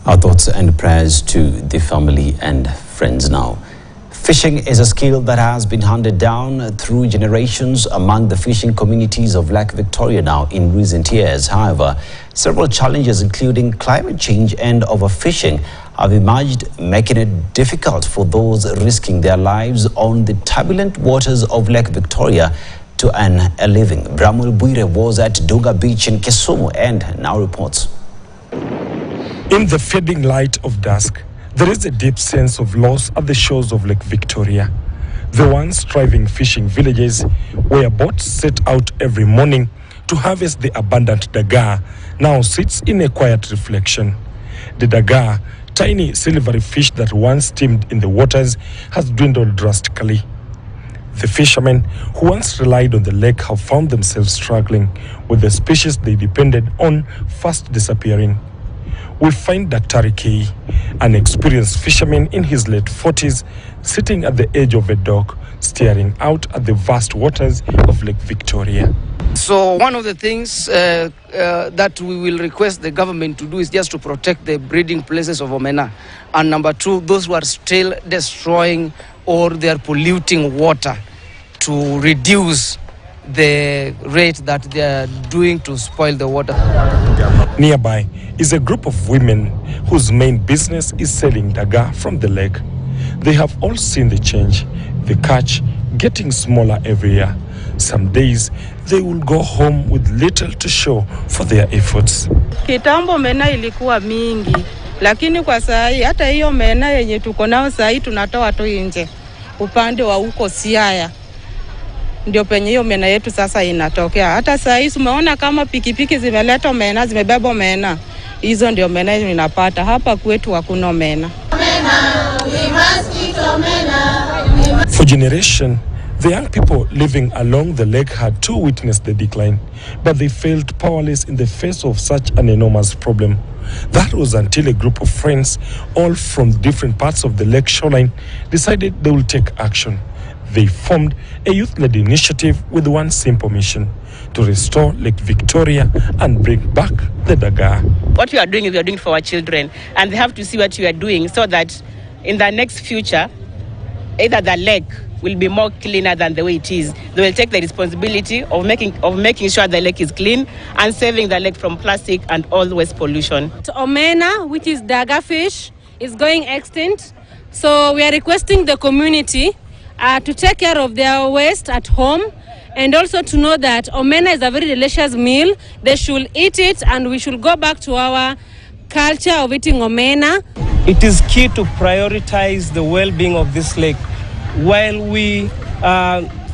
Our thoughts and prayers to the family and friends now. Fishing is a skill that has been handed down through generations among the fishing communities of L.Victoria now in recent years. However, several challenges including climate change and overfishing have emerged, making it difficult for those risking their lives on the turbulent waters of L.Victoria to earn a living. Bramwell Bwire was at Dunga Beach in Kisumu and now reports. In the fading light of dusk, there is a deep sense of loss at the shores of L.Victoria. The once thriving fishing villages where boats set out every morning to harvest the abundant dagar now sits in a quiet reflection. The dagar, tiny silvery fish that once steamed in the waters, has dwindled drastically. The fishermen who once relied on the lake have found themselves struggling with the species they depended on fast disappearing. We find Daktari K, an experienced fisherman in his late 40s, sitting at the edge of a dock, staring out at the vast waters of L.Victoria. So one of the things that we will request the government to do is just to protect the breeding places of Omena. And number two, those who are still destroying or they are polluting water, to reduce the rate that they are doing to spoil the water. Nearby is a group of women whose main business is selling dagar from the lake. They have all seen the change, the catch getting smaller every year. Some days they will go home with little to show for their efforts. Kitambo omena ilikuwa mingi, lakini kwa sahi hata hiyo omena yenye tuko nao sahi tunatoa tu nje. Upande wa huko Siaya ndio penye hiyo omena yetu sasa inatokea. Hata sahi umeona kama pikipiki zimeleta omena, zimebeba omena. Hizo ndio omena inapata. Hapa kwetu hakuna omena. For generation, the young people living along the lake had too witnessed the decline, but they felt powerless in the face of such an enormous problem. That was until a group of friends, all from different parts of the lake shoreline, decided they will take action. They formed a youth-led initiative with one simple mission: to restore L.Victoria and bring back the dagar. What we are doing is we are doing it for our children, and they have to see what we are doing so that in the next future, either the lake will be more cleaner than the way it is. They will take the responsibility of making sure the lake is clean and saving the lake from plastic and all waste pollution. Omena, which is dagar fish, is going extinct. So we are requesting the community to take care of their waste at home, and also to know that omena is a very delicious meal. They should eat it, and we should go back to our culture of eating omena. It is key to prioritize the well-being of this lake. While we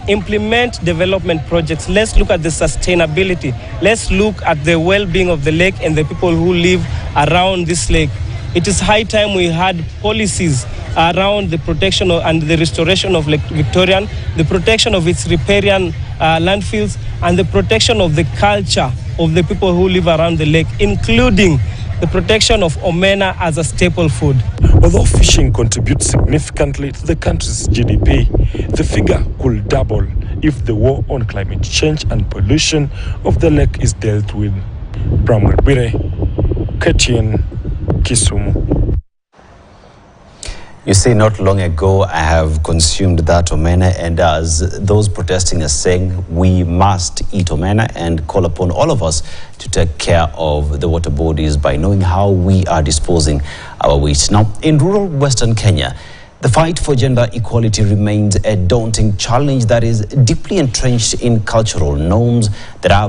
implement development projects, let's look at the sustainability. Let's look at the well-being of the lake and the people who live around this lake. It is high time we had policies around the protection and the restoration of L.Victoria, the protection of its riparian landfills, and the protection of the culture of the people who live around the lake, including the protection of omena as a staple food. Although fishing contributes significantly to the country's GDP, the figure could double if the war on climate change and pollution of the lake is dealt with. Bramwell Bwire, KTN, Kisumu. You see, not long ago, I have consumed that omena, and as those protesting are saying, we must eat omena, and call upon all of us to take care of the water bodies by knowing how we are disposing our waste. Now, in rural Western Kenya, the fight for gender equality remains a daunting challenge that is deeply entrenched in cultural norms that have